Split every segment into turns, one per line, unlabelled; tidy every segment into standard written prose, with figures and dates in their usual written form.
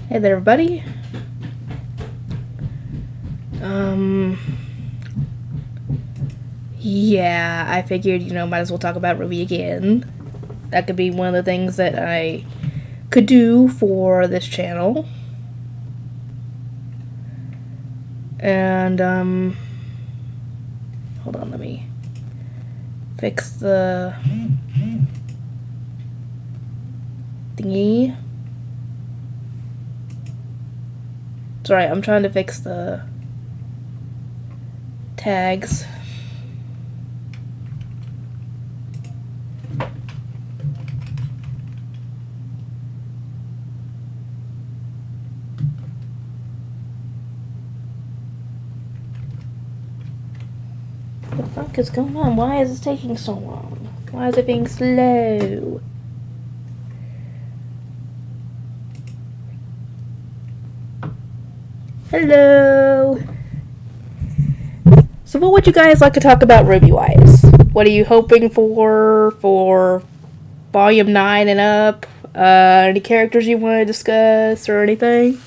Hey there, everybody. Yeah, I figured, might as well talk about RWBY again. That could be one of the things that I could do for this channel. And, hold on, let me fix the thingy. Sorry, I'm trying to fix the tags. What the fuck is going on? Why is this taking so long? Why is it being slow? Hello! So what would you guys like to talk about RWBY-wise? What are you hoping for Volume 9 and up? Any characters you want to discuss or anything?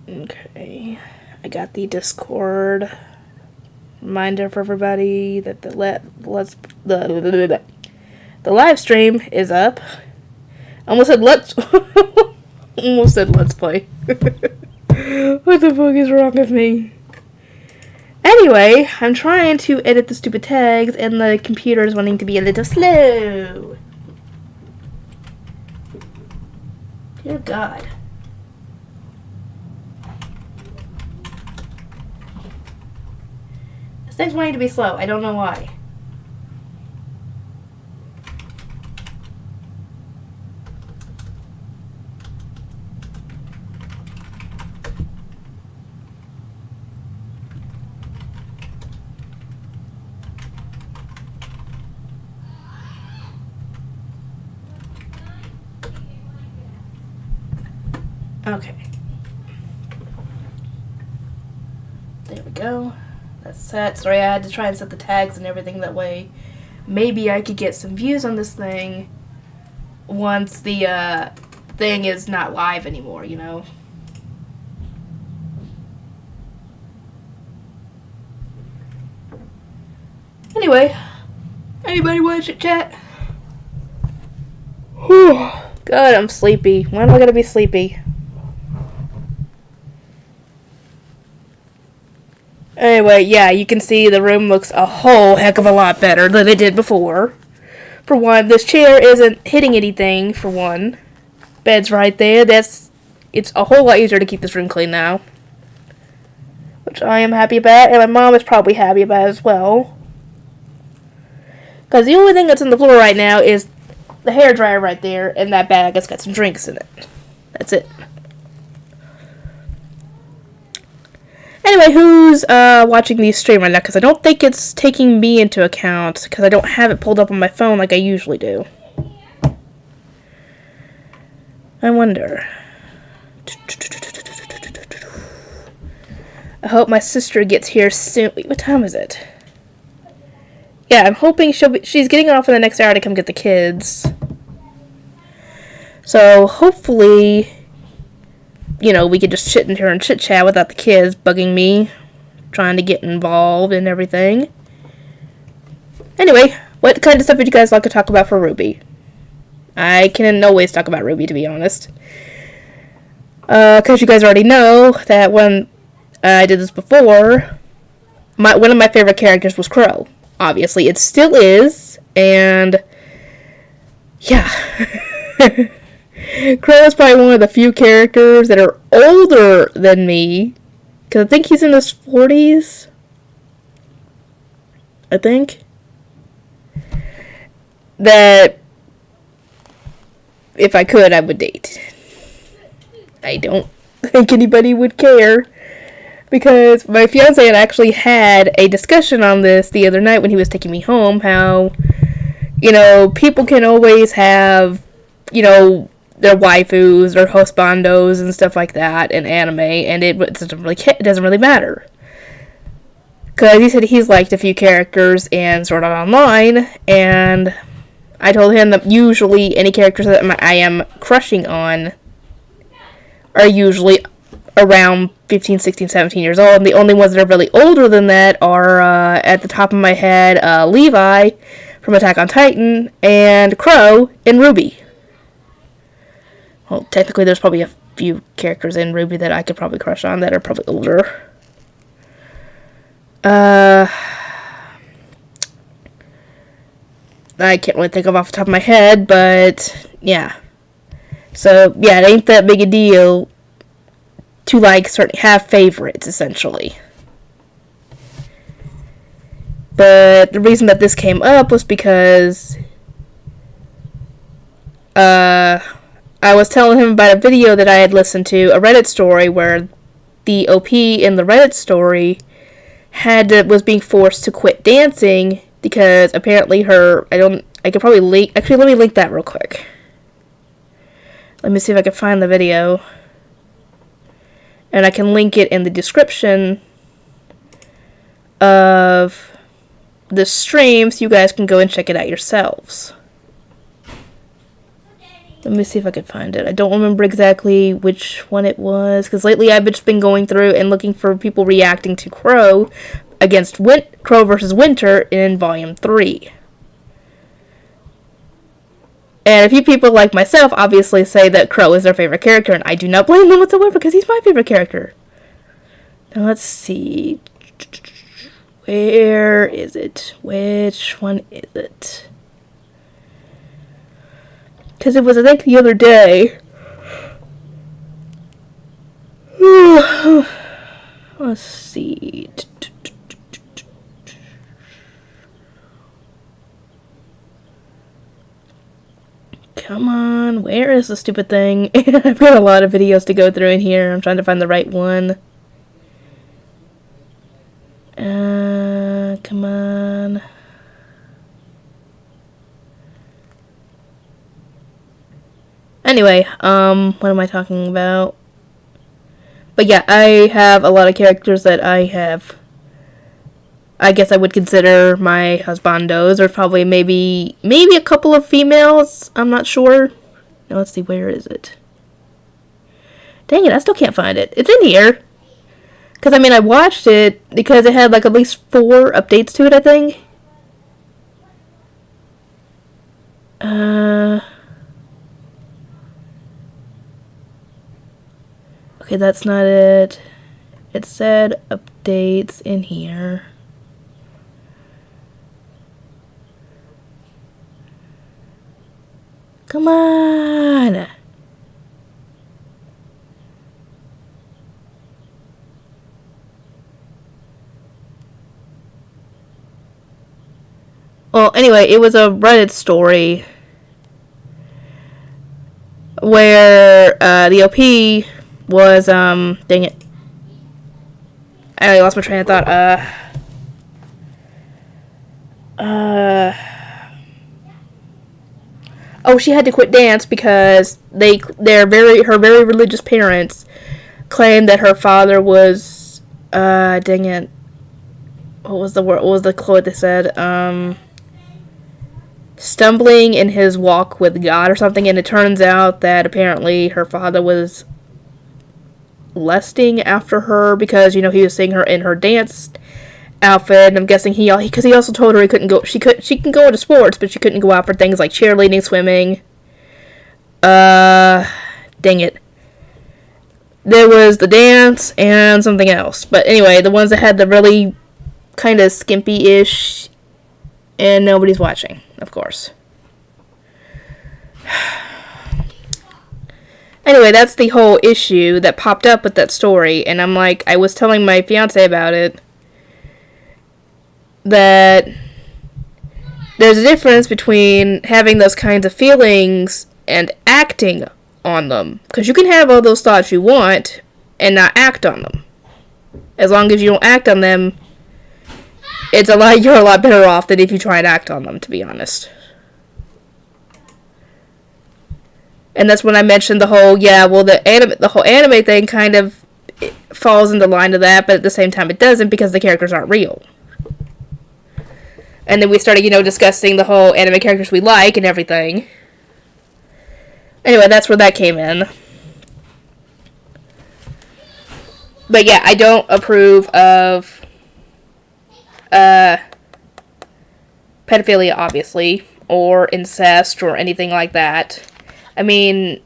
Okay, I got the Discord reminder for everybody that the live stream is up. Almost said let's play. What the fuck is wrong with me? Anyway, I'm trying to edit the stupid tags and the computer is wanting to be a little slow. Dear God. This thing's wanting to be slow. I don't know why. Okay. There we go. That's set. Sorry, I had to try and set the tags and everything that way. Maybe I could get some views on this thing once the thing is not live anymore, you know? Anyway, anybody want to chat? Whew. God, I'm sleepy. When am I gonna be sleepy? Anyway, yeah, you can see the room looks a whole heck of a lot better than it did before. For one, this chair isn't hitting anything, for one. Bed's right there. It's a whole lot easier to keep this room clean now. Which I am happy about, and my mom is probably happy about as well. Because the only thing that's on the floor right now is the hairdryer right there, and that bag that's got some drinks in it. That's it. Anyway, who's watching the stream right now? Because I don't think it's taking me into account, because I don't have it pulled up on my phone like I usually do. I wonder. I hope my sister gets here soon. Wait, what time is it? Yeah, I'm hoping she's getting off in the next hour to come get the kids. So, hopefully, we could just sit in here and chit-chat without the kids bugging me, trying to get involved and everything. Anyway, what kind of stuff would you guys like to talk about for RWBY? I can always talk about RWBY, to be honest. Because you guys already know that when I did this before, one of my favorite characters was Crow. Obviously, it still is, and yeah. Crow is probably one of the few characters that are older than me, because I think he's in his 40s. I think. That if I could, I would date. I don't think anybody would care, because my fiance and I actually had a discussion on this the other night when he was taking me home, how, people can always have, their waifus or husbandos and stuff like that in anime, and it doesn't really matter. Because he said he's liked a few characters in Sword Art Online, and I told him that usually any characters that I am crushing on are usually around 15, 16, 17 years old. And the only ones that are really older than that are, at the top of my head, Levi from Attack on Titan, and Crow in RWBY. Well, technically there's probably a few characters in RWBY that I could probably crush on that are probably older. I can't really think of off the top of my head, but yeah. So yeah, it ain't that big a deal to like have favorites essentially. But the reason that this came up was because I was telling him about a video that I had listened to, a Reddit story where the OP in the Reddit story was being forced to quit dancing because apparently I could probably link, actually let me link that real quick. Let me see if I can find the video. And I can link it in the description of the stream so you guys can go and check it out yourselves. Let me see if I can find it. I don't remember exactly which one it was, because lately I've just been going through and looking for people reacting to Crow against Crow versus Winter in Volume 3. And a few people like myself obviously say that Crow is their favorite character, and I do not blame them whatsoever, because he's my favorite character. Now let's see. Where is it? Which one is it? Because it was, I think, the other day. Let's see. Come on, where is the stupid thing? I've got a lot of videos to go through in here. I'm trying to find the right one. Come on. Anyway, what am I talking about? But yeah, I have a lot of characters that I guess I would consider my husbandos, or probably maybe a couple of females. I'm not sure. Now let's see, where is it? Dang it, I still can't find it. It's in here. Because, I mean, I watched it because it had, like, at least 4 updates to it, I think. Okay, that's not it. It said updates in here. Come on! Well, anyway, it was a Reddit story where the OP was, dang it. I lost my train of thought. Oh, she had to quit dance because her very religious parents claimed that her father was, dang it. What was the word? What was the quote they said? Stumbling in his walk with God or something, and it turns out that apparently her father was lusting after her because, you know, he was seeing her in her dance outfit, and I'm guessing because he also told her he couldn't go, she can go into sports, but she couldn't go out for things like cheerleading, swimming. Dang it. There was the dance and something else. But anyway, the ones that had the really kind of skimpy-ish, and nobody's watching, of course. Anyway, that's the whole issue that popped up with that story, and I'm like, I was telling my fiance about it, that there's a difference between having those kinds of feelings and acting on them. Because you can have all those thoughts you want and not act on them. As long as you don't act on them, you're a lot better off than if you try and act on them, to be honest. And that's when I mentioned the whole, the whole anime thing kind of it falls into line of that, but at the same time it doesn't because the characters aren't real. And then we started, discussing the whole anime characters we like and everything. Anyway, that's where that came in. But yeah, I don't approve of pedophilia, obviously, or incest or anything like that. I mean,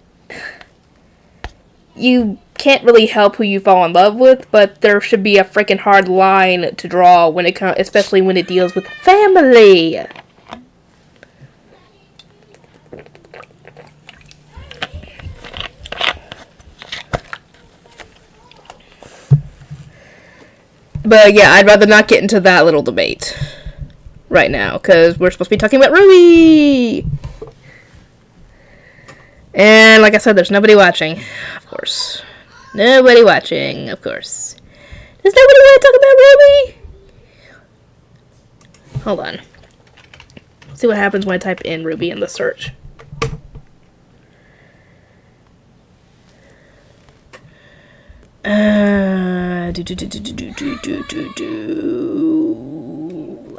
you can't really help who you fall in love with, but there should be a freaking hard line to draw when it comes, especially when it deals with family. But yeah, I'd rather not get into that little debate right now, because we're supposed to be talking about RWBY! And like I said, there's nobody watching, of course. Nobody watching, of course. Does nobody want to talk about RWBY? Hold on. Let's see what happens when I type in RWBY in the search.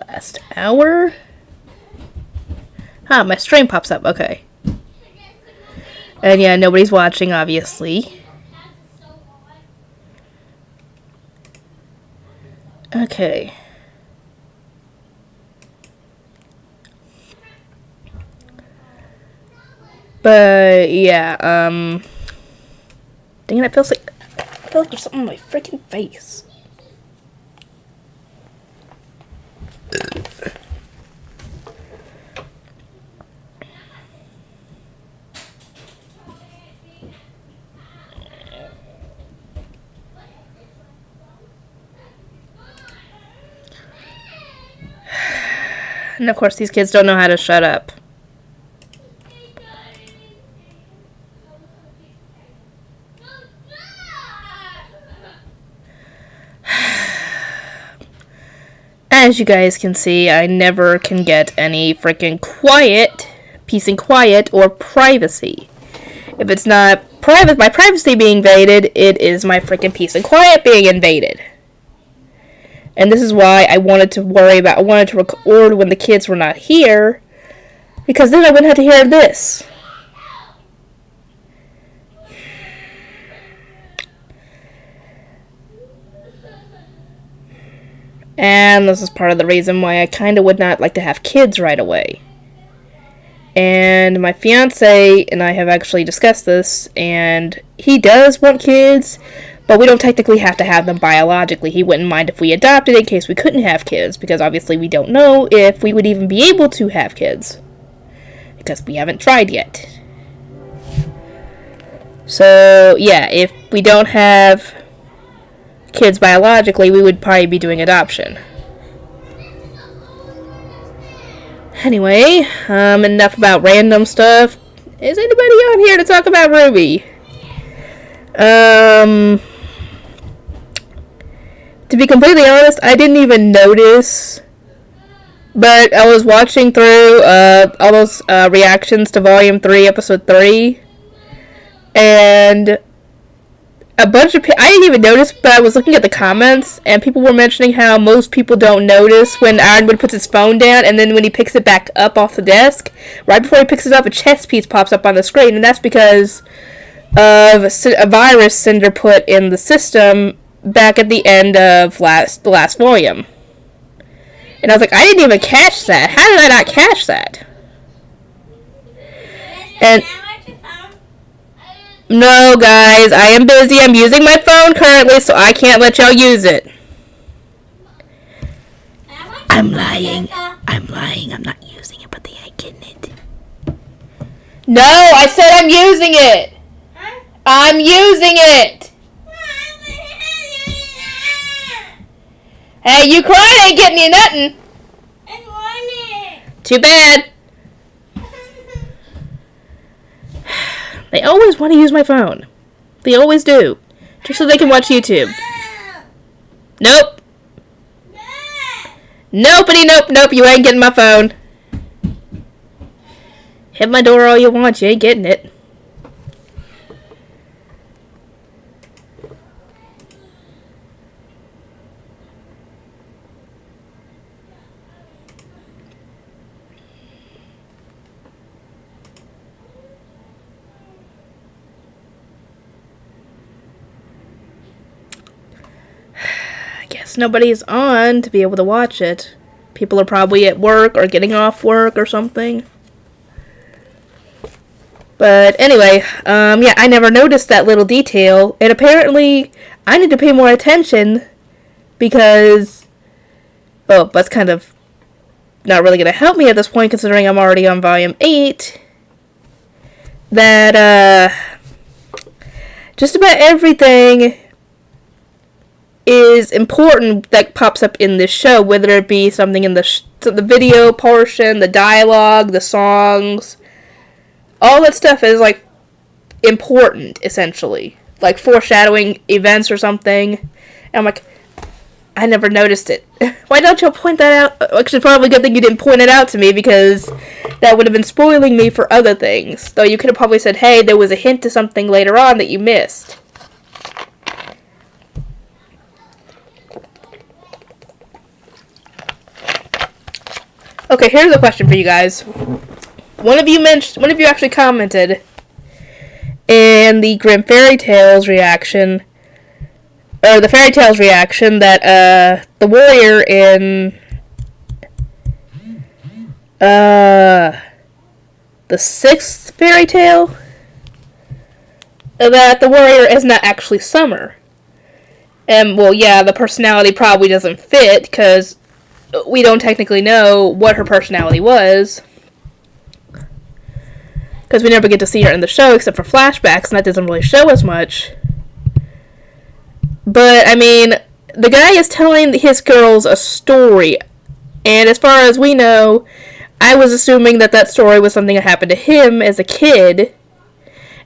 Last hour? My stream pops up, okay. And yeah, nobody's watching, obviously. Okay. But yeah, dang it, I feel like there's something on my freaking face. And of course, these kids don't know how to shut up. As you guys can see, I never can get any freaking peace and quiet, or privacy. If it's not my privacy being invaded, it is my freaking peace and quiet being invaded. And this is why I wanted to record when the kids were not here, because then I wouldn't have to hear this. And this is part of the reason why I kind of would not like to have kids right away. And my fiance and I have actually discussed this, and he does want kids, but we don't technically have to have them biologically. He wouldn't mind if we adopted in case we couldn't have kids, because obviously we don't know if we would even be able to have kids, because we haven't tried yet. So yeah, if we don't have kids biologically, we would probably be doing adoption. Anyway, enough about random stuff. Is anybody on here to talk about RWBY? To be completely honest, I didn't even notice, but I was watching through all those reactions to Volume 3, Episode 3, and a bunch of I didn't even notice, but I was looking at the comments, and people were mentioning how most people don't notice when Ironwood puts his phone down, and then when he picks it back up off the desk, right before he picks it up, a chess piece pops up on the screen, and that's because of a virus Cinder put in the system back at the end of the last volume. And I was like, I didn't even catch that. How did I not catch that? And no, guys, I am busy. I'm using my phone currently, so I can't let y'all use it. I'm lying. I'm not using it, but they ain't getting it. No, I said I'm using it. I'm using it. Hey, you crying ain't getting you nothing. I want it. Too bad. They always want to use my phone. They always do. Just so they can watch YouTube. Nope. Nope. You ain't getting my phone. Hit my door all you want. You ain't getting it. guess nobody's on to be able to watch it. People are probably at work or getting off work or something. But anyway, yeah, I never noticed that little detail, and apparently I need to pay more attention because, well, that's kind of not really going to help me at this point considering I'm already on volume 8, that, just about everything is important that pops up in this show, whether it be something in the video portion, the dialogue, the songs. All that stuff is, like, important, essentially. Like, foreshadowing events or something. And I'm like, I never noticed it. Why don't you point that out? Actually, probably a good thing you didn't point it out to me, because that would have been spoiling me for other things. Though you could have probably said, hey, there was a hint to something later on that you missed. Okay, here's a question for you guys. One of you actually commented in the Grim Fairy Tales reaction, or the Fairy Tales reaction, that the warrior in the 6th fairy tale, that the warrior is not actually Summer. And, well, yeah, the personality probably doesn't fit, because we don't technically know what her personality was. Because we never get to see her in the show except for flashbacks, and that doesn't really show us much. But, I mean, the guy is telling his girls a story, and as far as we know, I was assuming that story was something that happened to him as a kid,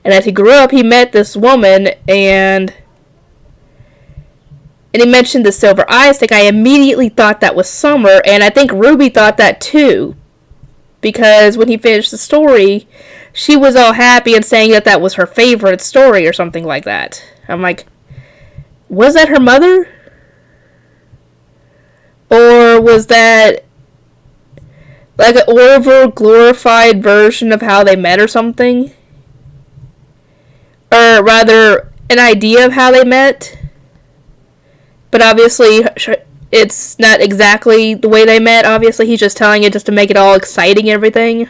and as he grew up, he met this woman, and he mentioned the silver eyes thing. I immediately thought that was Summer, and I think RWBY thought that too, because when he finished the story, she was all happy and saying that was her favorite story or something like that. I'm like, was that her mother? Or was that like an over-glorified version of how they met or something? Or rather, an idea of how they met? But obviously, it's not exactly the way they met. Obviously, he's just telling it just to make it all exciting and everything.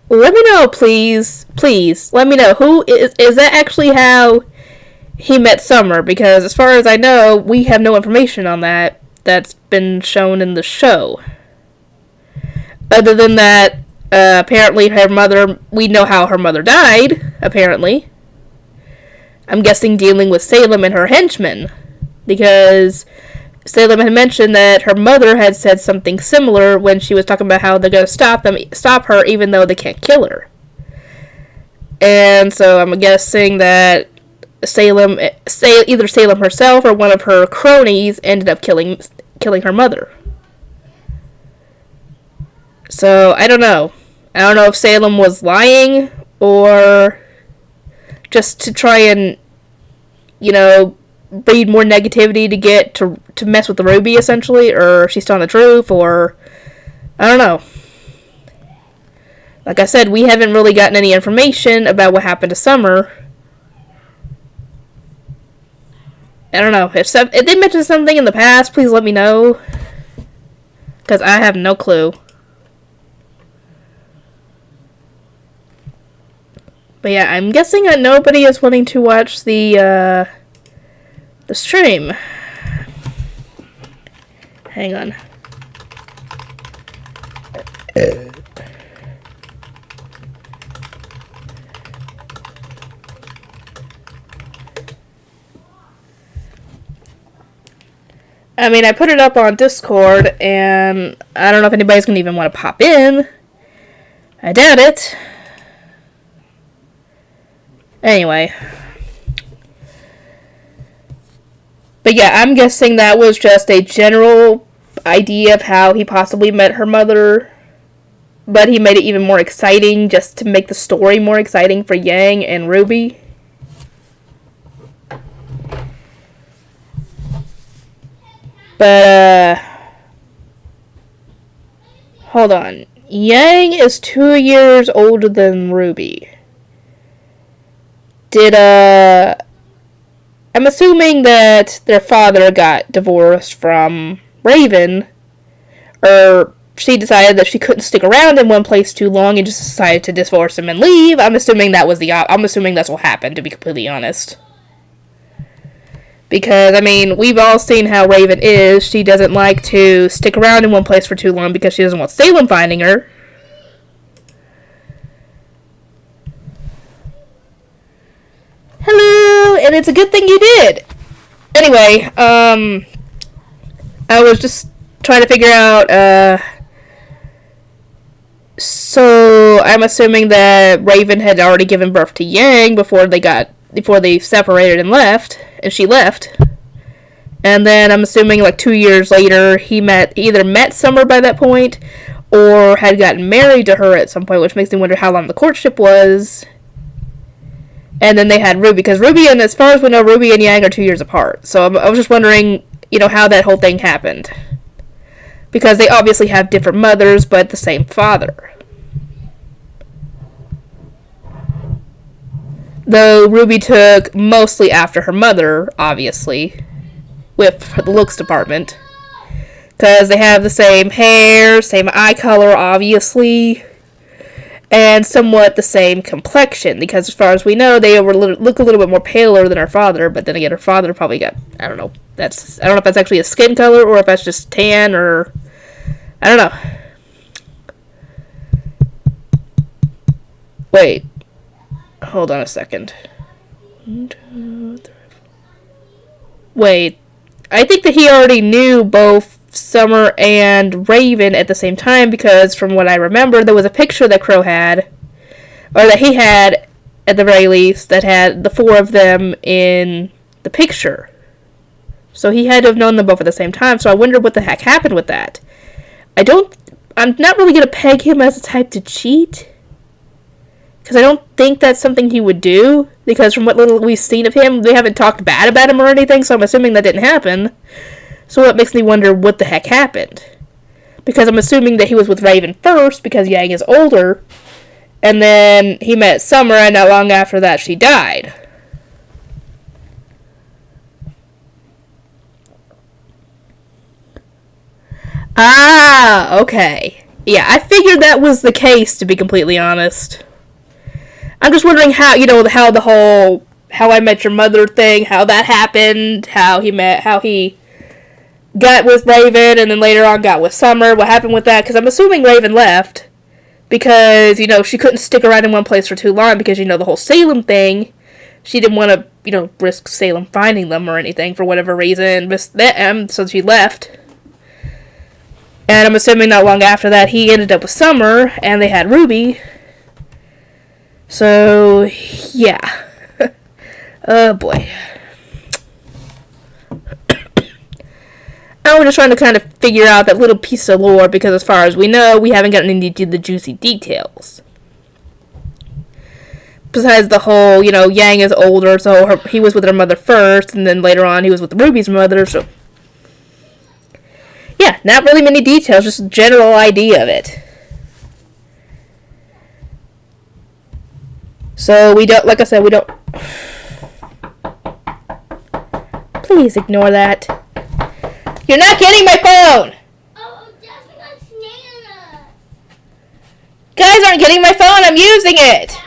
Let me know, please. Please, let me know. Who is that actually how he met Summer? Because as far as I know, we have no information on that that's been shown in the show. Other than that, apparently her mother, we know how her mother died, apparently. I'm guessing dealing with Salem and her henchmen. Because Salem had mentioned that her mother had said something similar when she was talking about how they're going to stop her even though they can't kill her. And so I'm guessing that either Salem herself or one of her cronies ended up killing her mother. So I don't know. I don't know if Salem was lying or just to try and, breed more negativity to get to mess with the RWBY, essentially, or she's telling the truth, or I don't know. Like I said, we haven't really gotten any information about what happened to Summer. I don't know. If they mentioned something in the past, please let me know, because I have no clue. But yeah, I'm guessing that nobody is wanting to watch the stream. Hang on. I mean, I put it up on Discord, and I don't know if anybody's going to even want to pop in. I doubt it. Anyway. But yeah, I'm guessing that was just a general idea of how he possibly met her mother. But he made it even more exciting just to make the story more exciting for Yang and RWBY. But, hold on. Yang is 2 years older than RWBY. Did I'm assuming that their father got divorced from Raven, or she decided that she couldn't stick around in one place too long and just decided to divorce him and leave. I'm assuming I'm assuming that's what happened, to be completely honest. Because, I mean, we've all seen how Raven is. She doesn't like to stick around in one place for too long because she doesn't want Salem finding her. Hello, and it's a good thing you did. Anyway, I was just trying to figure out, so I'm assuming that Raven had already given birth to Yang before they separated and left, and she left. And then I'm assuming like 2 years later he either met Summer by that point or had gotten married to her at some point, which makes me wonder how long the courtship was. And then they had RWBY, because RWBY, and as far as we know, RWBY and Yang are 2 years apart. So I was just wondering, how that whole thing happened. Because they obviously have different mothers, but the same father. Though RWBY took mostly after her mother, obviously, with the looks department. Because they have the same hair, same eye color, obviously, and somewhat the same complexion. Because as far as we know, they look a little bit more paler than her father, but then again, her father probably got, I don't know if that's actually a skin color, or if that's just tan, or, I don't know. Wait. Hold on a second. 1, 2, 3. Wait. I think that he already knew both Summer and Raven at the same time, because from what I remember, there was a picture that Crow had, or that he had, at the very least, that had the 4 of them in the picture. So he had to have known them both at the same time, so I wonder what the heck happened with that. I'm not really going to peg him as a type to cheat, because I don't think that's something he would do, because from what little we've seen of him, they haven't talked bad about him or anything, so I'm assuming that didn't happen. So it makes me wonder what the heck happened. Because I'm assuming that he was with Raven first, because Yang is older, and then he met Summer, and not long after that she died. Ah, okay. Yeah, I figured that was the case, to be completely honest. I'm just wondering how, how the whole How I Met Your Mother thing, how that happened, how he got with Raven and then later on got with Summer, what happened with that, because I'm assuming Raven left because, she couldn't stick around in one place for too long because, the whole Salem thing, she didn't want to, risk Salem finding them or anything for whatever reason, so she left. And I'm assuming not long after that he ended up with Summer and they had RWBY. So, yeah. Oh, boy. I'm just trying to kind of figure out that little piece of lore, because as far as we know, we haven't gotten into the juicy details. Besides the whole, Yang is older, so he was with her mother first, and then later on he was with RWBY's mother, so... Yeah, not really many details, just a general idea of it. So we don't, like I said, we don't... Please ignore that. You're not getting my phone!
Oh, that's not Nana.
Guys aren't getting my phone, I'm using it!
That's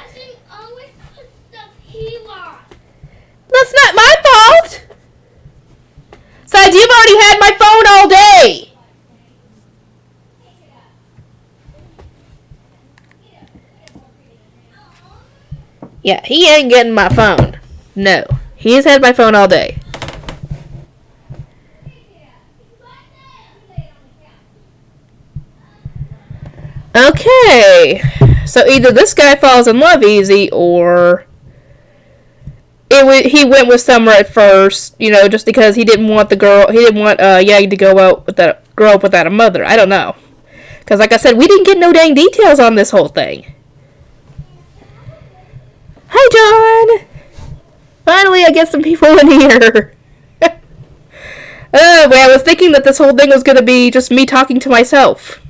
always put stuff he lost.
That's not my fault! Besides, you've already had my phone all day! Yeah, he ain't getting my phone. No. He's had my phone all day. Okay. So either this guy falls in love easy, or he went with Summer at first, just because he didn't want Yang to grow up without a mother. I don't know. Because like I said, we didn't get no dang details on this whole thing. Hi, John! Finally, I get some people in here. Oh, boy, I was thinking that this whole thing was going to be just me talking to myself.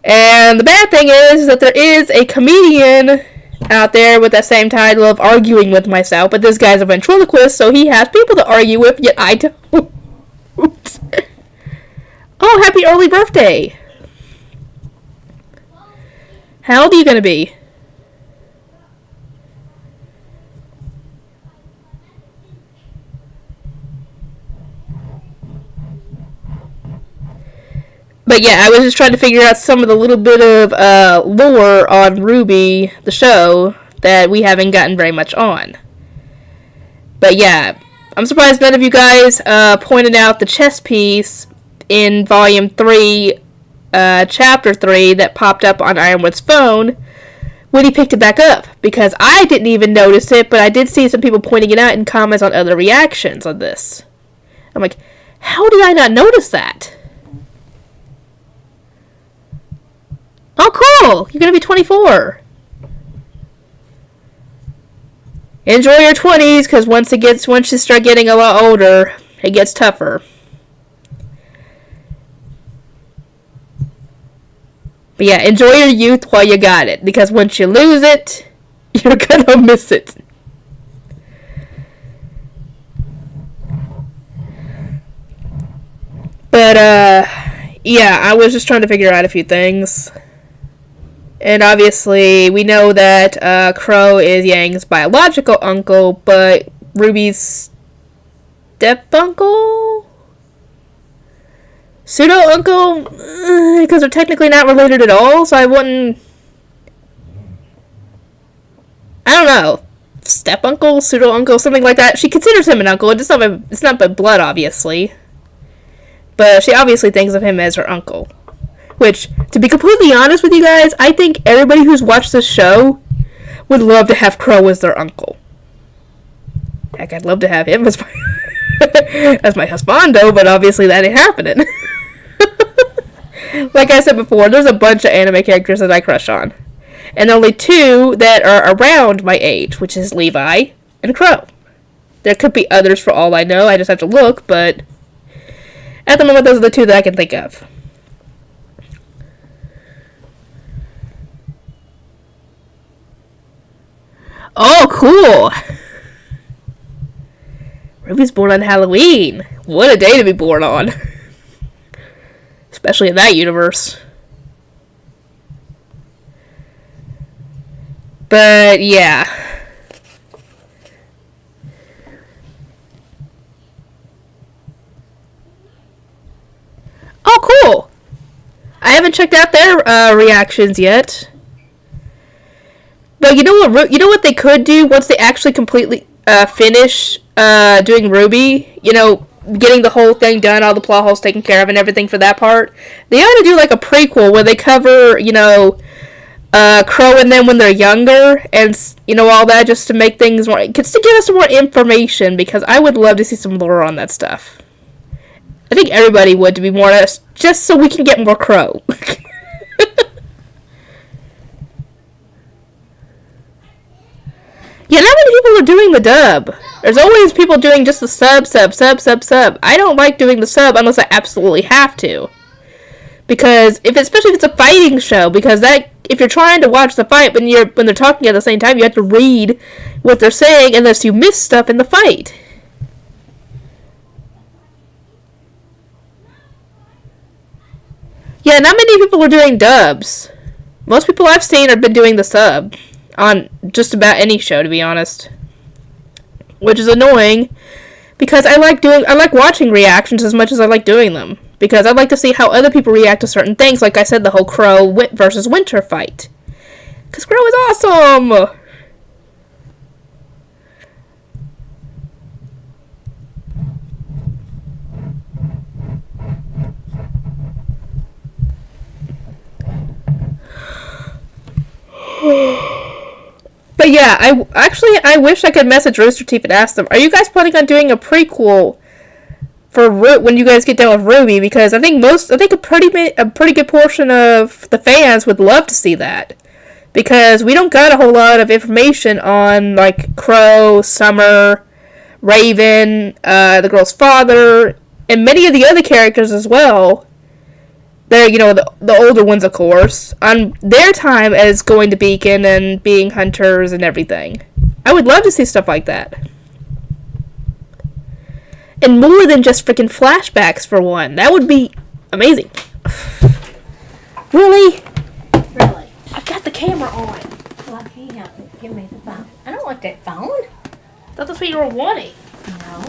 And the bad thing is that there is a comedian out there with that same title of arguing with myself, but this guy's a ventriloquist, so he has people to argue with, yet I don't. Oh, happy early birthday! How old are you gonna be? But yeah, I was just trying to figure out some of the little bit of lore on RWBY, the show, that we haven't gotten very much on. But yeah, I'm surprised none of you guys pointed out the chess piece in Volume 3, Chapter 3, that popped up on Ironwood's phone when he picked it back up. Because I didn't even notice it, but I did see some people pointing it out in comments on other reactions on this. I'm like, how did I not notice that? Oh, cool! You're gonna be 24. Enjoy your 20s, because once you start getting a lot older, it gets tougher. But yeah, enjoy your youth while you got it, because once you lose it, you're gonna miss it. But, yeah, I was just trying to figure out a few things. And obviously, we know that Crow is Yang's biological uncle, but RWBY's step-uncle? Pseudo-uncle? Because they're technically not related at all, so I wouldn't... I don't know. Step-uncle? Pseudo-uncle? Something like that. She considers him an uncle. It's not by blood, obviously. But she obviously thinks of him as her uncle. Which, to be completely honest with you guys, I think everybody who's watched this show would love to have Crow as their uncle. Heck, I'd love to have him as my, as my husbando, but obviously that ain't happening. Like I said before, there's a bunch of anime characters that I crush on. And only two that are around my age, which is Levi and Crow. There could be others for all I know, I just have to look, but at the moment those are the two that I can think of. Oh, cool! RWBY's born on Halloween. What a day to be born on. Especially in that universe. But, yeah. Oh, cool! I haven't checked out their reactions yet. But you know what they could do once they actually completely finish doing RWBY? You know, getting the whole thing done, all the plot holes taken care of and everything for that part. They ought to do like a prequel where they cover, you know, Crow and them when they're younger and, you know, all that, just to make things more, just to give us some more information, because I would love to see some lore on that stuff. I think everybody would, to be more honest, just so we can get more Crow. Yeah, not many people are doing the dub. There's always people doing just the sub. I don't like doing the sub unless I absolutely have to. Because, especially if it's a fighting show, because that, if you're trying to watch the fight when they're talking at the same time, you have to read what they're saying unless you miss stuff in the fight. Yeah, not many people are doing dubs. Most people I've seen have been doing the sub. On just about any show, to be honest. Which is annoying, because I like watching reactions as much as I like doing them. Because I like to see how other people react to certain things, like I said, the whole Crow versus Winter fight. Because Crow is awesome! But yeah, I wish I could message Rooster Teeth and ask them, are you guys planning on doing a prequel for when you guys get done with RWBY? Because I think a pretty good portion of the fans would love to see that. Because we don't got a whole lot of information on, like, Crow, Summer, Raven, the girl's father, and many of the other characters as well. They're, the older ones, of course, on their time as going to Beacon and being hunters and everything. I would love to see stuff like that. And more than just freaking flashbacks, for one. That would be amazing. Really?
Really?
I've got the camera on.
Well, he help me. Give me the phone. I don't want that phone.
That's what you were wanting.
No.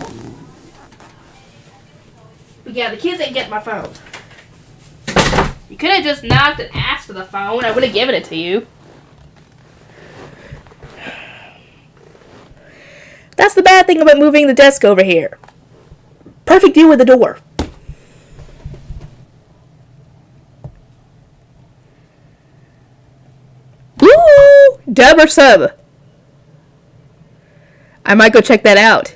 But yeah, the kids ain't getting my phone. You could have just knocked and asked for the phone. I would have given it to you. That's the bad thing about moving the desk over here. Perfect view of the door. Woo! Dub or sub? I might go check that out.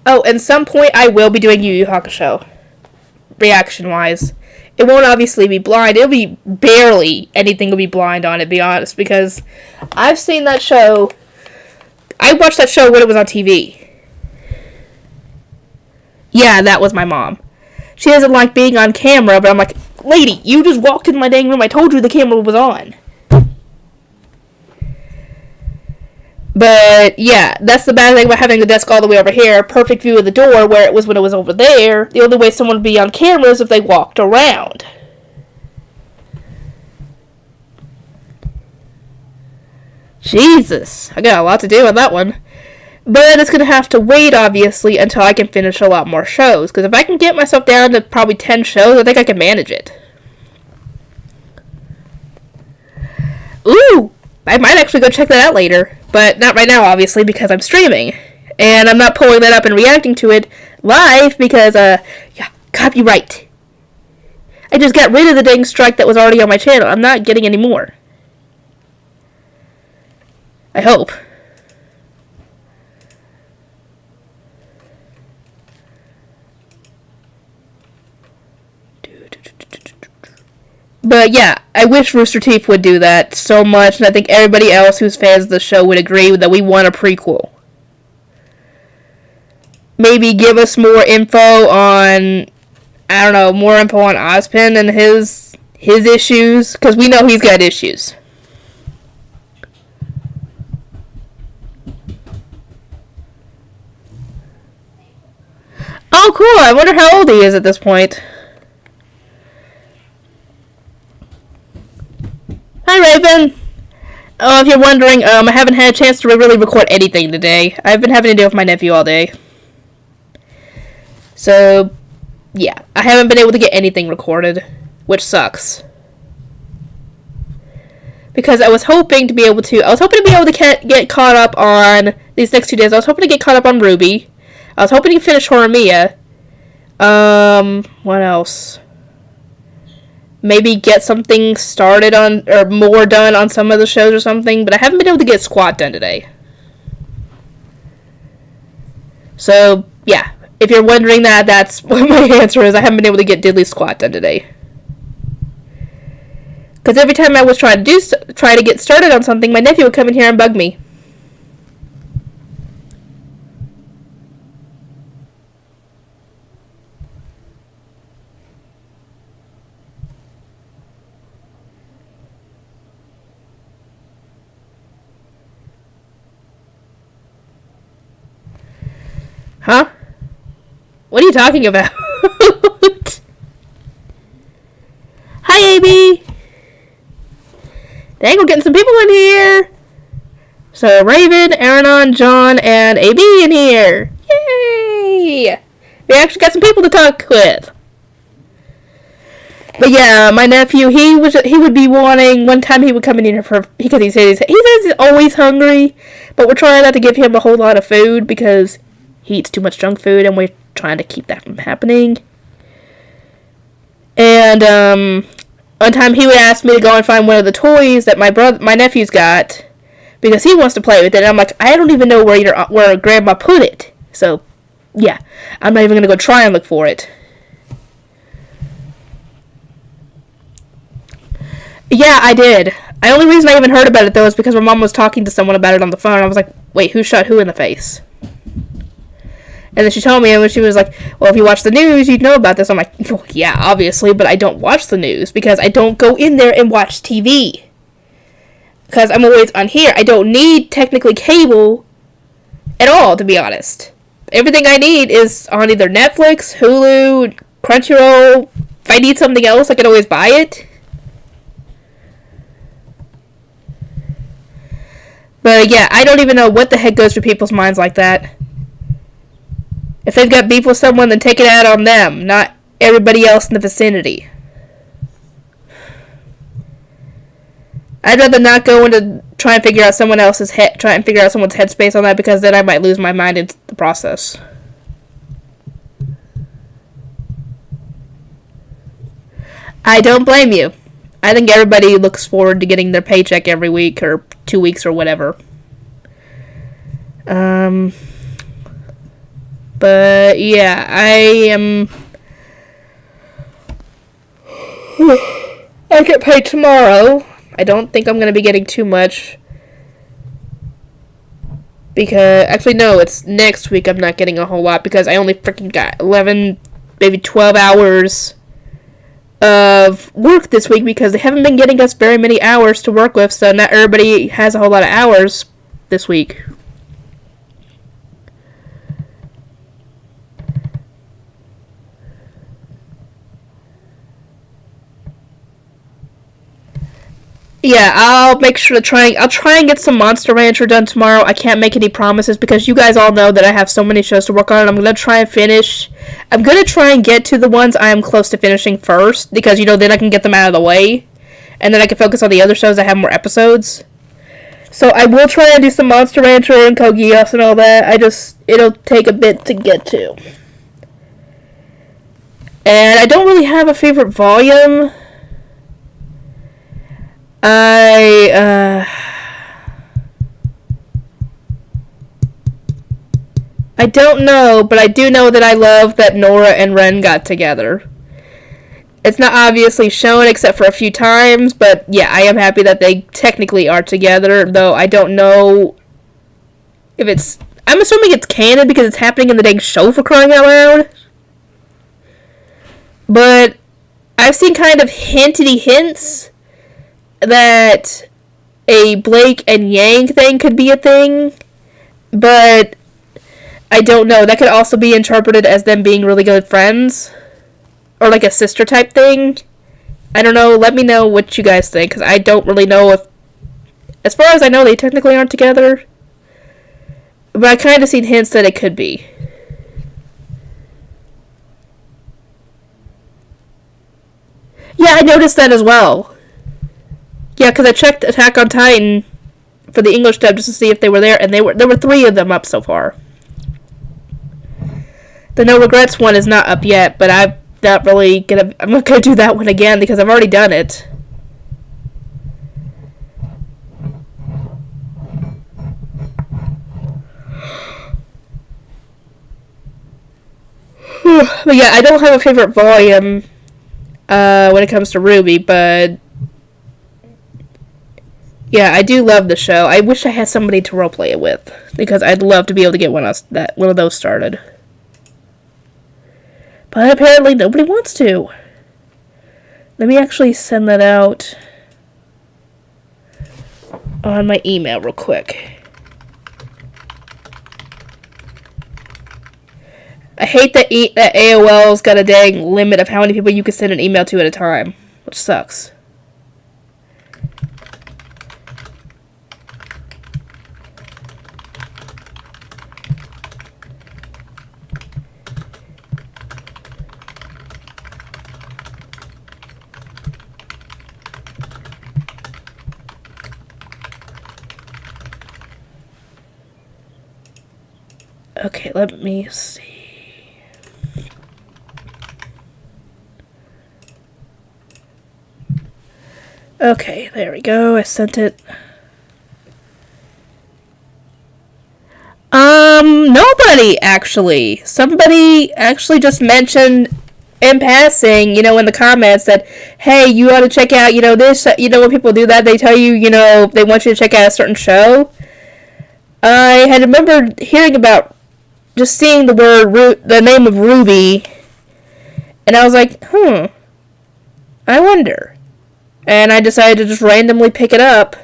Oh, and some point I will be doing Yu Yu Hakusho. Reaction-wise. It won't obviously be blind. It'll be barely anything will be blind on it, to be honest. Because I've seen that show. I watched that show when it was on TV. Yeah, that was my mom. She doesn't like being on camera, but I'm like, lady, you just walked in my dang room. I told you the camera was on. But, yeah, that's the bad thing about having the desk all the way over here. Perfect view of the door where it was when it was over there. The only way someone would be on camera is if they walked around. Jesus. I got a lot to do on that one. But it's going to have to wait, obviously, until I can finish a lot more shows. Because if I can get myself down to probably 10 shows, I think I can manage it. Ooh! I might actually go check that out later. But not right now, obviously, because I'm streaming. And I'm not pulling that up and reacting to it live because, yeah, copyright. I just got rid of the dang strike that was already on my channel. I'm not getting any more. I hope. But yeah, I wish Rooster Teeth would do that so much, and I think everybody else who's fans of the show would agree that we want a prequel. Maybe give us more info on, I don't know, more info on Ozpin and his issues, because we know he's got issues. Oh, cool. I wonder how old he is at this point. Hi, Raven. Oh, if you're wondering, I haven't had a chance to really record anything today. I've been having to deal with my nephew all day. So, yeah. I haven't been able to get anything recorded, which sucks. Because I was hoping to be able to get caught up on these next 2 days. I was hoping to get caught up on RWBY. I was hoping to finish Horimiya. What else? Maybe get something started on, or more done on some of the shows or something, but I haven't been able to get Squat done today. So, yeah. If you're wondering that, that's what my answer is. I haven't been able to get Diddley Squat done today. Because every time I was trying to get started on something, my nephew would come in here and bug me. Huh? What are you talking about? Hi, AB! Dang, we're getting some people in here! So, Raven, Aranon, John, and AB in here! Yay! We actually got some people to talk with. But yeah, my nephew, he would be wanting, one time he would come in here because he says he's always hungry, but we're trying not to give him a whole lot of food because he eats too much junk food, and we're trying to keep that from happening. And, one time he would ask me to go and find one of the toys that my nephew's got, because he wants to play with it, and I'm like, I don't even know where Grandma put it. So, yeah, I'm not even going to go try and look for it. Yeah, I did. The only reason I even heard about it, though, is because my mom was talking to someone about it on the phone, and I was like, wait, who shot who in the face? And then she told me, and when she was like, well, if you watch the news, you'd know about this. I'm like, well, yeah, obviously, but I don't watch the news because I don't go in there and watch TV. Because I'm always on here. I don't need technically cable at all, to be honest. Everything I need is on either Netflix, Hulu, Crunchyroll. If I need something else, I can always buy it. But yeah, I don't even know what the heck goes through people's minds like that. If they've got beef with someone, then take it out on them, not everybody else in the vicinity. I'd rather not go into try and figure out someone's headspace on that, because then I might lose my mind in the process. I don't blame you. I think everybody looks forward to getting their paycheck every week or 2 weeks or whatever. But yeah, I get paid tomorrow. I don't think I'm going to be getting too much. Because, actually no, it's next week I'm not getting a whole lot, because I only freaking got 11, maybe 12 hours of work this week, because they haven't been getting us very many hours to work with, so not everybody has a whole lot of hours this week. Yeah, I'll make sure to I'll try and get some Monster Rancher done tomorrow. I can't make any promises because you guys all know that I have so many shows to work on, and I'm going to try and finish. I'm going to try and get to the ones I am close to finishing first, because, then I can get them out of the way, and then I can focus on the other shows that have more episodes. So I will try and do some Monster Rancher and Code Geass and all that. It'll take a bit to get to. And I don't really have a favorite volume. I don't know, but I do know that I love that Nora and Ren got together. It's not obviously shown except for a few times, but yeah, I am happy that they technically are together, though I don't know if it's... I'm assuming it's canon because it's happening in the dang show, for crying out loud. But I've seen kind of hints that a Blake and Yang thing could be a thing, but I don't know. That could also be interpreted as them being really good friends, or like a sister type thing. I don't know. Let me know what you guys think, because I don't really know if... As far as I know, they technically aren't together, but I kind of seen hints that it could be. Yeah, I noticed that as well. Yeah, because I checked Attack on Titan for the English dub just to see if they were there, and there were 3 of them up so far. The No Regrets one is not up yet, but I'm not gonna do that one again because I've already done it. But yeah, I don't have a favorite volume when it comes to RWBY, but yeah, I do love the show. I wish I had somebody to roleplay it with, because I'd love to be able to get one of those started. But apparently nobody wants to. Let me actually send that out on my email real quick. I hate that AOL's got a dang limit of how many people you can send an email to at a time, which sucks. Okay, let me see. Okay, there we go. I sent it. Nobody, actually. Somebody actually just mentioned in passing, in the comments that, hey, you ought to check out, this, when people do that, they tell you, they want you to check out a certain show. I had remembered hearing about just seeing the the name of RWBY, and I was like, I wonder. And I decided to just randomly pick it up.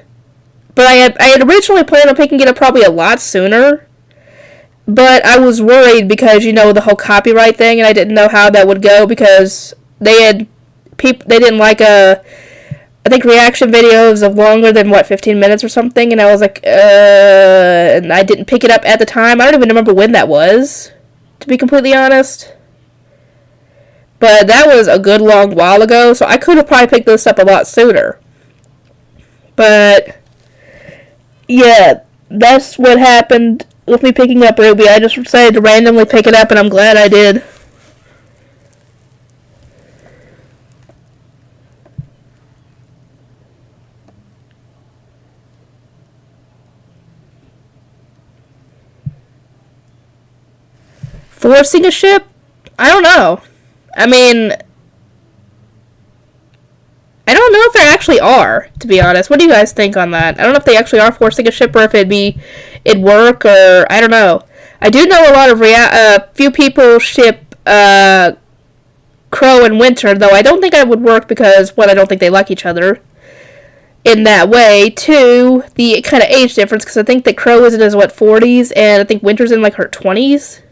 But I had originally planned on picking it up probably a lot sooner. But I was worried because, the whole copyright thing, and I didn't know how that would go because they didn't like I think reaction videos of longer than 15 minutes or something, and I was like, and I didn't pick it up at the time. I don't even remember when that was, to be completely honest. But that was a good long while ago, so I could have probably picked this up a lot sooner. But yeah, that's what happened with me picking up RWBY. I just decided to randomly pick it up, and I'm glad I did. Forcing a ship? I don't know. I mean, I don't know if there actually are, to be honest. What do you guys think on that? I don't know if they actually are forcing a ship or if it'd work, or I don't know. I do know a lot of few people ship Crow and Winter, though I don't think it would work because, one, I don't think they like each other in that way. Two, the kind of age difference, because I think that Crow is in his, 40s, and I think Winter's in, her 20s.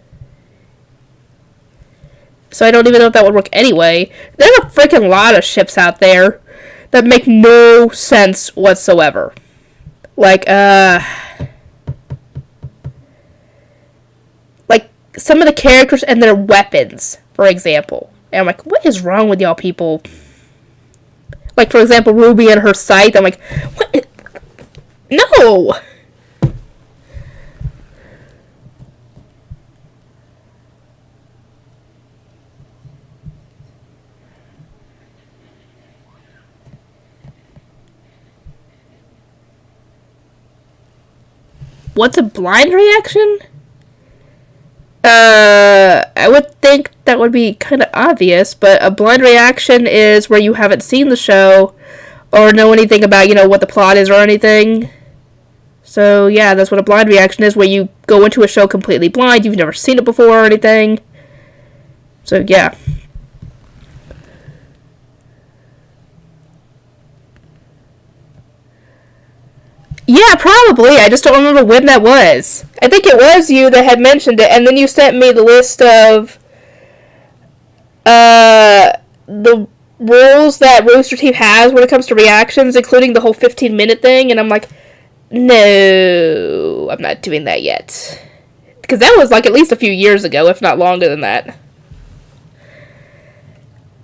So I don't even know if that would work anyway. There's a freaking lot of ships out there that make no sense whatsoever. Like some of the characters and their weapons, for example. And I'm like, what is wrong with y'all people? Like, for example, Ruby and her scythe. I'm like, what? No! What's a blind reaction? I would think that would be kind of obvious, but a blind reaction is where you haven't seen the show or know anything about, what the plot is or anything. So, yeah, that's what a blind reaction is, where you go into a show completely blind, you've never seen it before or anything. So, yeah. Yeah, probably. I just don't remember when that was. I think it was you that had mentioned it, and then you sent me the list of the rules that Rooster Teeth has when it comes to reactions, including the whole 15-minute thing, and I'm like, no, I'm not doing that yet. Because that was at least a few years ago, if not longer than that.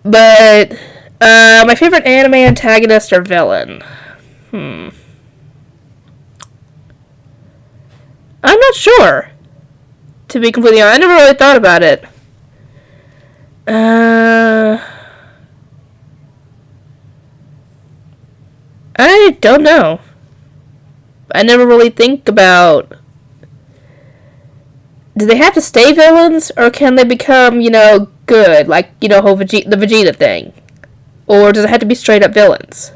But my favorite anime antagonist or villain? I'm not sure. To be completely honest, I never really thought about it. I don't know. I never really think about... Do they have to stay villains? Or can they become, good? Like, the Vegeta thing. Or does it have to be straight up villains?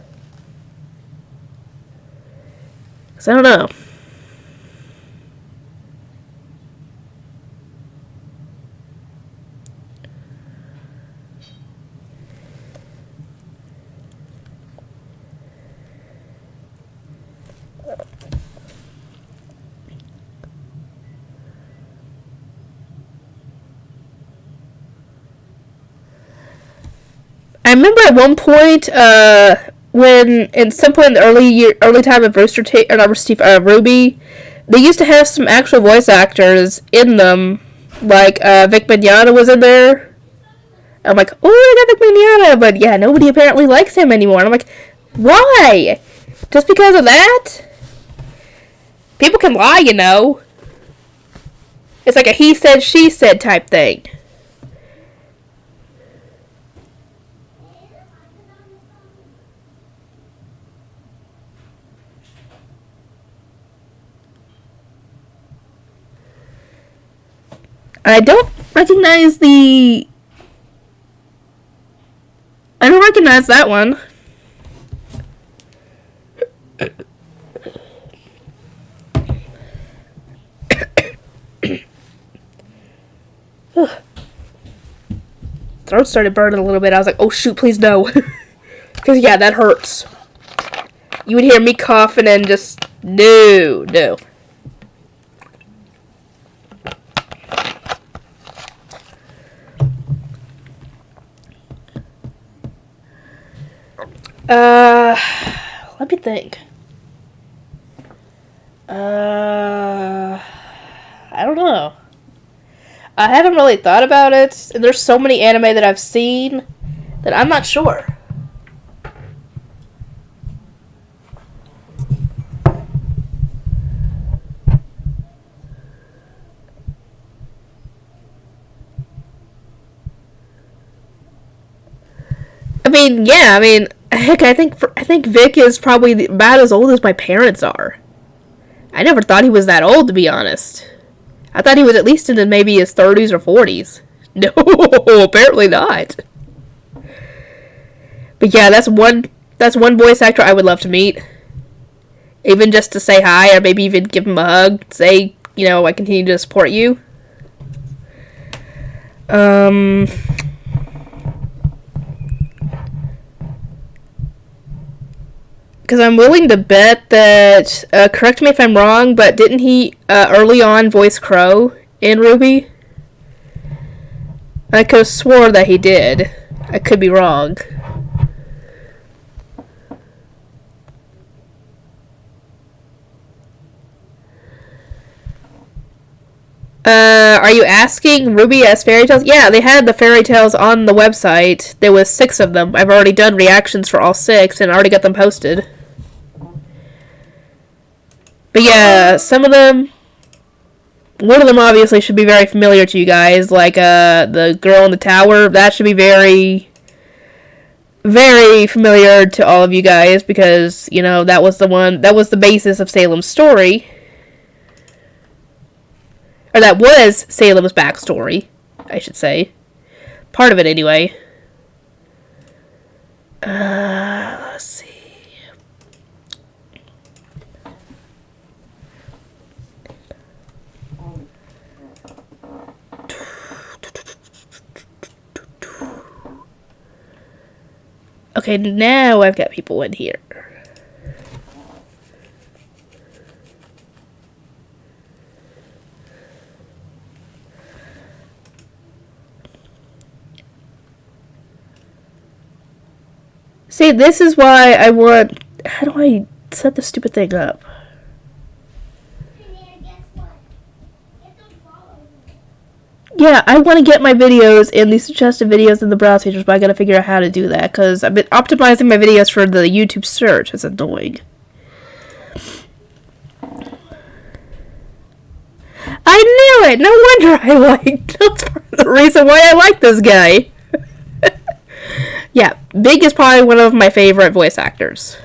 Because I don't know. I remember at one point, when in the early time of RWBY, they used to have some actual voice actors in them, like Vic Mignogna was in there. I'm like, oh, I got Vic Mignogna, but yeah, nobody apparently likes him anymore. And I'm like, why? Just because of that? People can lie, It's like a he said, she said type thing. I don't recognize that one. Throat started burning a little bit. I was like, oh shoot, please no. Because, yeah, that hurts. You would hear me coughing and just, no. Let me think. I don't know. I haven't really thought about it. And there's so many anime that I've seen that I'm not sure. Heck, I think Vic is probably about as old as my parents are. I never thought he was that old, to be honest. I thought he was at least into maybe his 30s or 40s. No, apparently not. But yeah, that's one voice actor I would love to meet. Even just to say hi, or maybe even give him a hug. Say, I continue to support you. Because I'm willing to bet that, correct me if I'm wrong, but didn't he early on voice Crow in RWBY? I could have swore that he did. I could be wrong. Are you asking RWBY as fairy tales? Yeah, they had the fairy tales on the website. There was 6 of them. I've already done reactions for all 6 and already got them posted. But yeah, some of them... One of them obviously should be very familiar to you guys, like the girl in the tower. That should be very, very familiar to all of you guys because, that was the basis of Salem's story. Or that was Salem's backstory, I should say. Part of it, anyway. Let's see. Okay, now I've got people in here. See, this is why I want... How do I set this stupid thing up? Yeah, I want to get my videos in the suggested videos in the browse features, but I gotta figure out how to do that, because I've been optimizing my videos for the YouTube search. It's annoying. I knew it! No wonder I liked... That's part of the reason why I like this guy. Yeah, Big is probably one of my favorite voice actors.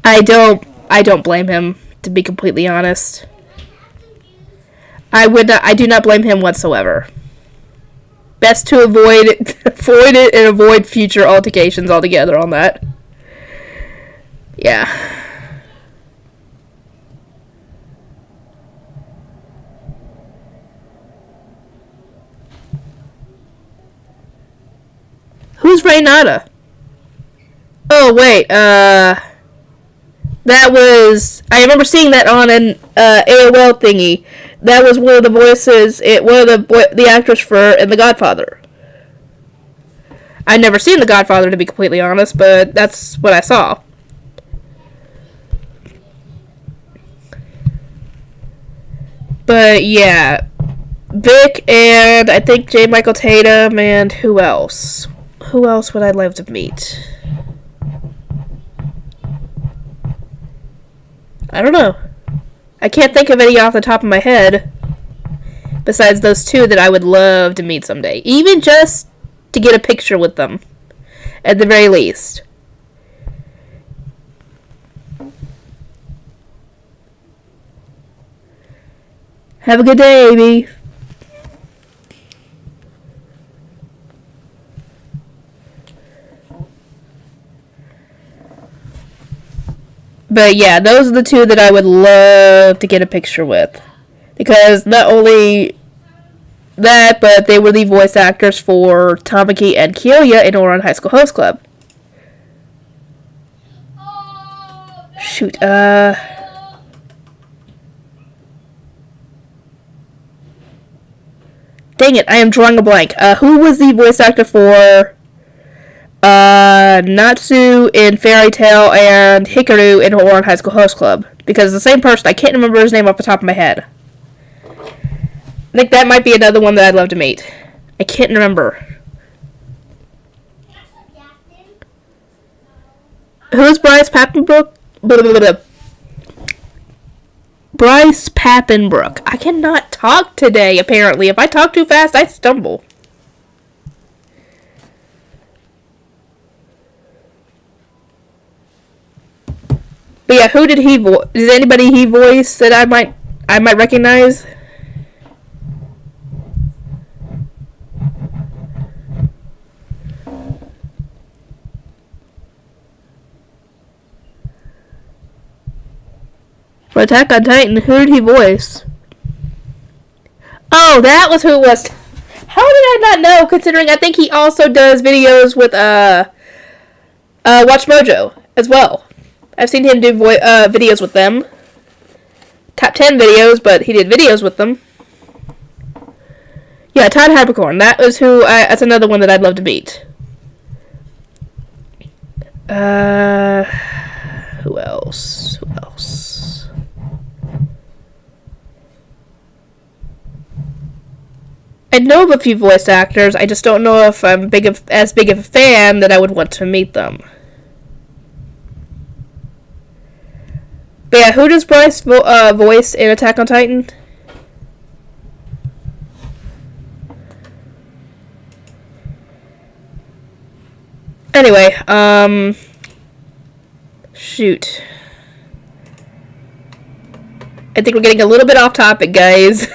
I don't blame him, to be completely honest. I do not blame him whatsoever. Best to avoid it and avoid future altercations altogether on that. Yeah. Who's Reynata? Oh, wait, that was... I remember seeing that on an AOL thingy. That was one of the voices... one of the actors in The Godfather. I'd never seen The Godfather, to be completely honest, but that's what I saw. But, yeah. Vic and I think J. Michael Tatum and who else? Who else would I love to meet? I don't know. I can't think of any off the top of my head. Besides those 2 that I would love to meet someday. Even just to get a picture with them. At the very least. Have a good day, Amy. But yeah, those are the two that I would love to get a picture with. Because not only that, but they were the voice actors for Tamaki and Kyoya in Ouran High School Host Club. Shoot, dang it, I am drawing a blank. Who was the voice actor for Natsu in Fairy Tail and Hikaru in Ouran High School Host Club? Because the same person, I can't remember his name off the top of my head. I think that might be another one that I'd love to meet. I can't remember. Who's Bryce Papenbrook? Bryce Papenbrook. I cannot talk today, apparently. If I talk too fast, I stumble. But yeah, who did he voice? Is anybody he voiced that I might recognize? For Attack on Titan, who did he voice? Oh, that was who it was. How did I not know, considering I think he also does videos with, Watch Mojo as well. I've seen him do videos with them. Top 10 videos, but he did videos with them. Yeah, Todd Habercorn. That was that's another one that I'd love to meet. Who else? I know of a few voice actors. I just don't know if I'm as big of a fan that I would want to meet them. But yeah, who does Bryce voice in Attack on Titan? Anyway, shoot. I think we're getting a little bit off topic, guys.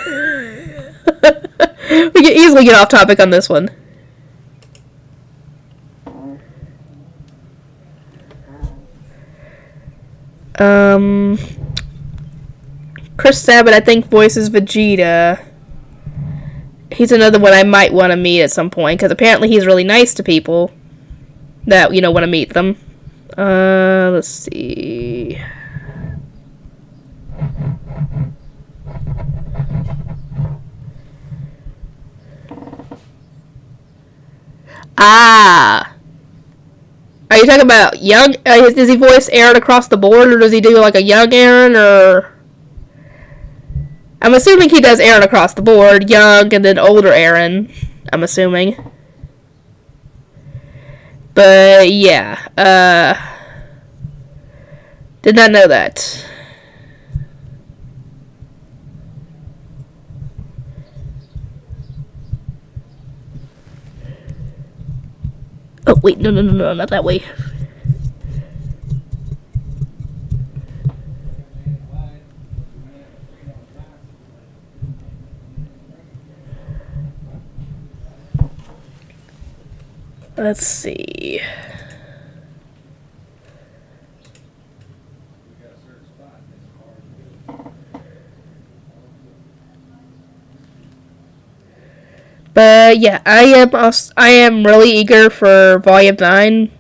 We can easily get off topic on this one. Chris Sabat, I think, voices Vegeta. He's another one I might want to meet at some point, because apparently he's really nice to people that, want to meet them. Let's see. Ah! Are you talking about young? Does he voice Aaron across the board, or does he do like a young Aaron, or? I'm assuming he does Aaron across the board, young and then older Aaron. I'm assuming. But yeah, did not know that. Oh, wait, no, not that way. Let's see. But yeah, I am really eager for Volume 9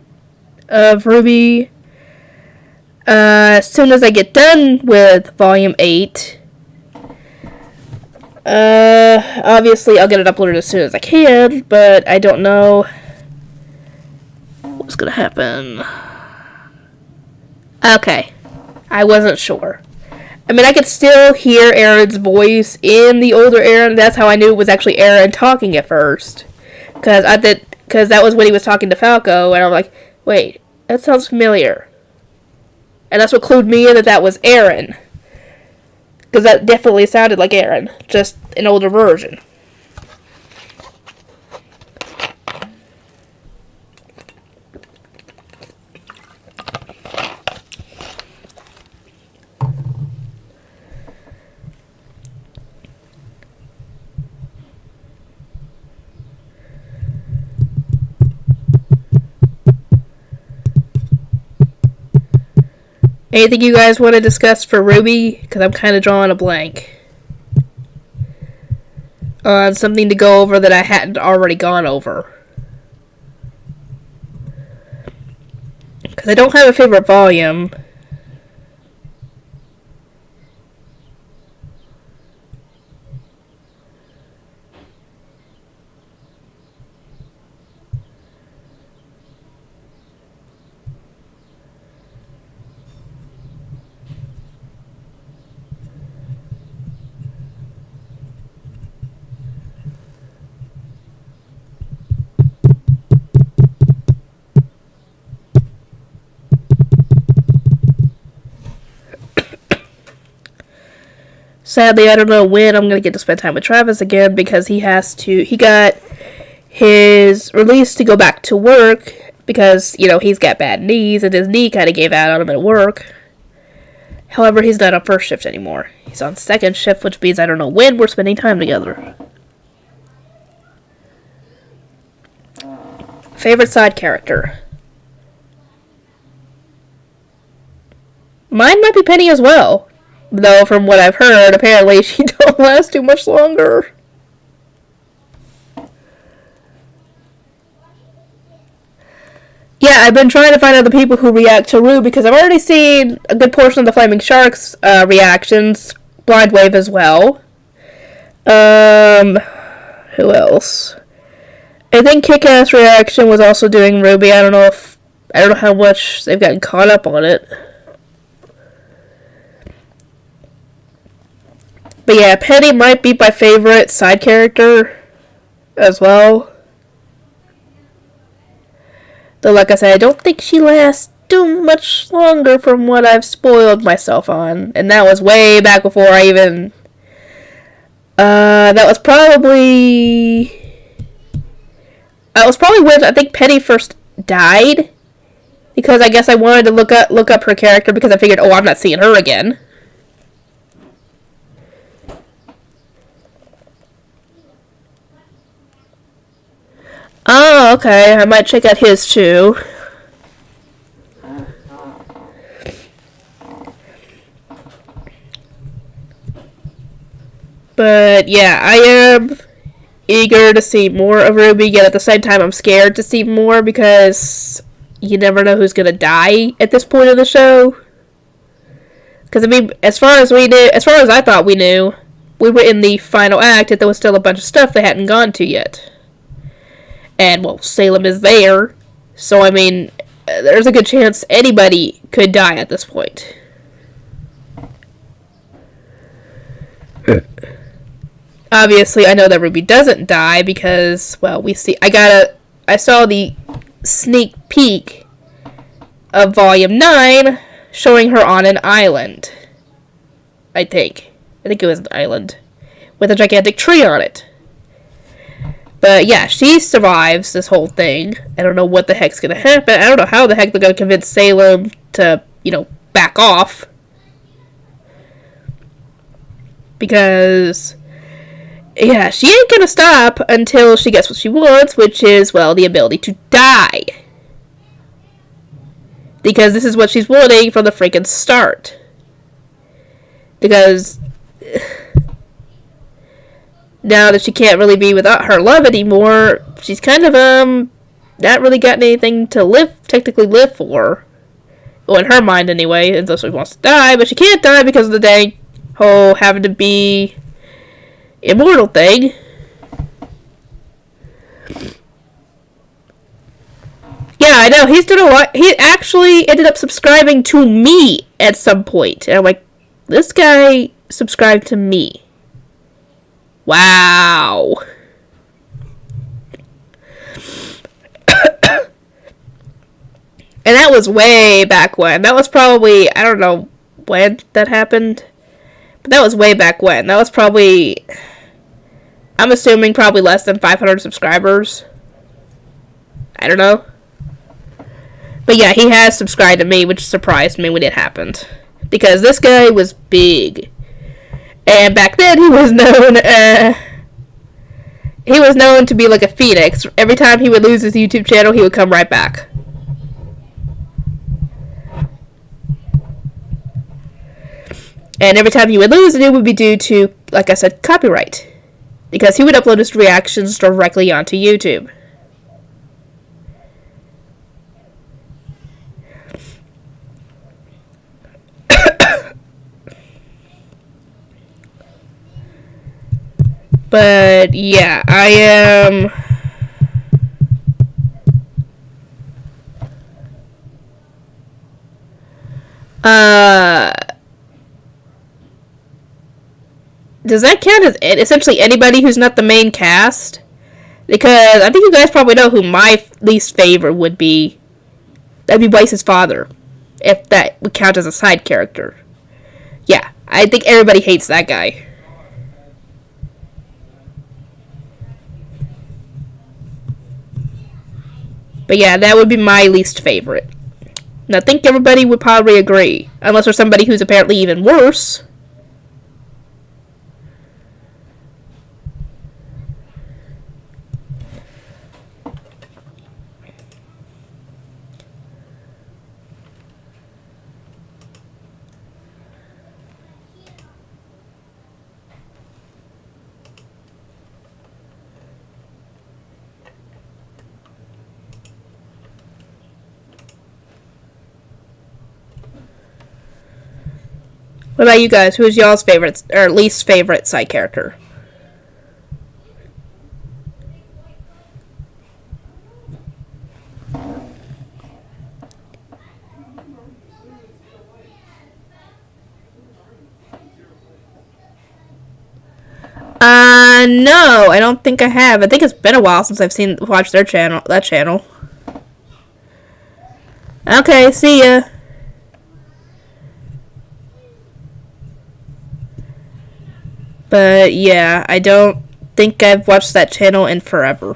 of RWBY. As soon as I get done with Volume 8, obviously I'll get it uploaded as soon as I can, but I don't know what's gonna happen. Okay, I wasn't sure. I mean, I could still hear Aaron's voice in the older Aaron. That's how I knew it was actually Aaron talking at first. Because that was when he was talking to Falco, and I'm like, wait, that sounds familiar. And that's what clued me in that was Aaron. Because that definitely sounded like Aaron, just an older version. Anything you guys want to discuss for RWBY? Because I'm kind of drawing a blank on something to go over that I hadn't already gone over. Because I don't have a favorite volume. Sadly, I don't know when I'm going to get to spend time with Travis again because he got his release to go back to work because, he's got bad knees and his knee kind of gave out on him at work. However, he's not on first shift anymore. He's on second shift, which means I don't know when we're spending time together. Favorite side character? Mine might be Penny as well. Though, from what I've heard, apparently she don't last too much longer. Yeah, I've been trying to find out the people who react to RWBY because I've already seen a good portion of the Flaming Sharks reactions. Blind Wave as well. Who else? I think Kick-Ass Reaction was also doing RWBY. I don't know how much they've gotten caught up on it. But yeah, Penny might be my favorite side character as well. Though, like I said, I don't think she lasts too much longer from what I've spoiled myself on. And that was way back before I even... that was probably when I think Penny first died. Because I guess I wanted to look up her character because I figured, I'm not seeing her again. Oh, okay. I might check out his too. But yeah, I am eager to see more of RWBY, yet at the same time I'm scared to see more because you never know who's gonna die at this point of the show. Because as far as I thought we knew, we were in the final act, and there was still a bunch of stuff they hadn't gone to yet. And, Salem is there. So, there's a good chance anybody could die at this point. Obviously, I know that RWBY doesn't die because, I saw the sneak peek of Volume 9 showing her on an island. I think it was an island with a gigantic tree on it. But yeah, she survives this whole thing. I don't know what the heck's gonna happen. I don't know how the heck they're gonna convince Salem to, back off. Because, yeah, she ain't gonna stop until she gets what she wants, which is, the ability to die. Because this is what she's wanting from the freaking start. Because... now that she can't really be without her love anymore, she's kind of, not really got anything to technically live for. Well, in her mind anyway, unless she wants to die, but she can't die because of the dang whole having to be immortal thing. Yeah, I know, he's doing a lot. He actually ended up subscribing to me at some point. And I'm like, this guy subscribed to me. Wow. And that was way back when. That was probably, I don't know when that happened. But that was way back when. That was probably, I'm assuming probably less than 500 subscribers. I don't know. But yeah, he has subscribed to me, which surprised me when it happened. Because this guy was big. And back then, he was known to be like a phoenix. Every time he would lose his YouTube channel, he would come right back. And every time you would lose it would be due to, like I said, copyright. Because he would upload his reactions directly onto YouTube. But yeah, I am does that count as essentially anybody who's not the main cast? Because I think you guys probably know who my least favorite would be. That'd be Weiss's father, if that would count as a side character. Yeah, I think everybody hates that guy. But yeah, that would be my least favorite. And I think everybody would probably agree. Unless there's somebody who's apparently even worse. What about you guys? Who's y'all's favorite or least favorite side character? No, I don't think I have. I think it's been a while since I've watched that channel. Okay, see ya. But yeah, I don't think I've watched that channel in forever.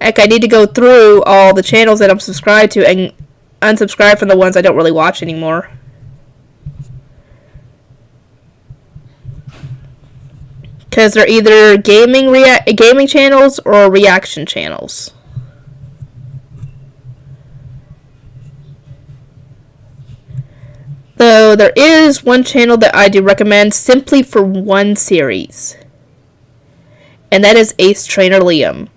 Heck, I need to go through all the channels that I'm subscribed to and unsubscribe from the ones I don't really watch anymore. Because they're either gaming channels or reaction channels. Though there is one channel that I do recommend simply for one series. And that is Ace Trainer Liam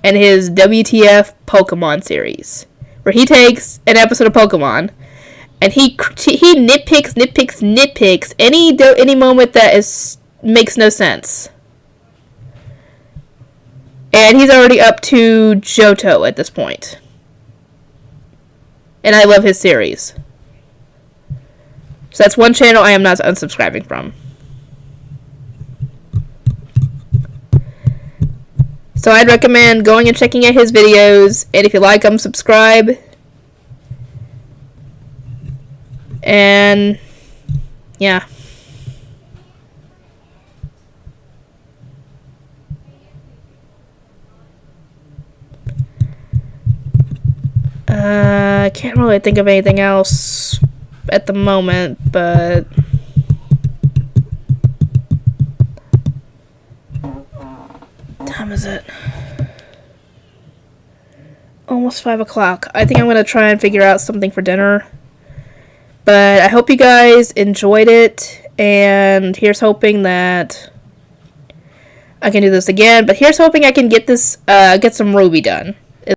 and his WTF Pokemon series. Where he takes an episode of Pokemon and he nitpicks any moment that makes no sense. And he's already up to Johto at this point. And I love his series. So that's one channel I am not unsubscribing from. So I'd recommend going and checking out his videos. And if you like them, subscribe. And yeah. I can't really think of anything else at the moment, but what time is it? Almost 5 o'clock. I think I'm gonna try and figure out something for dinner. But I hope you guys enjoyed it, and here's hoping that I can do this again. But here's hoping I can get some RWBY done.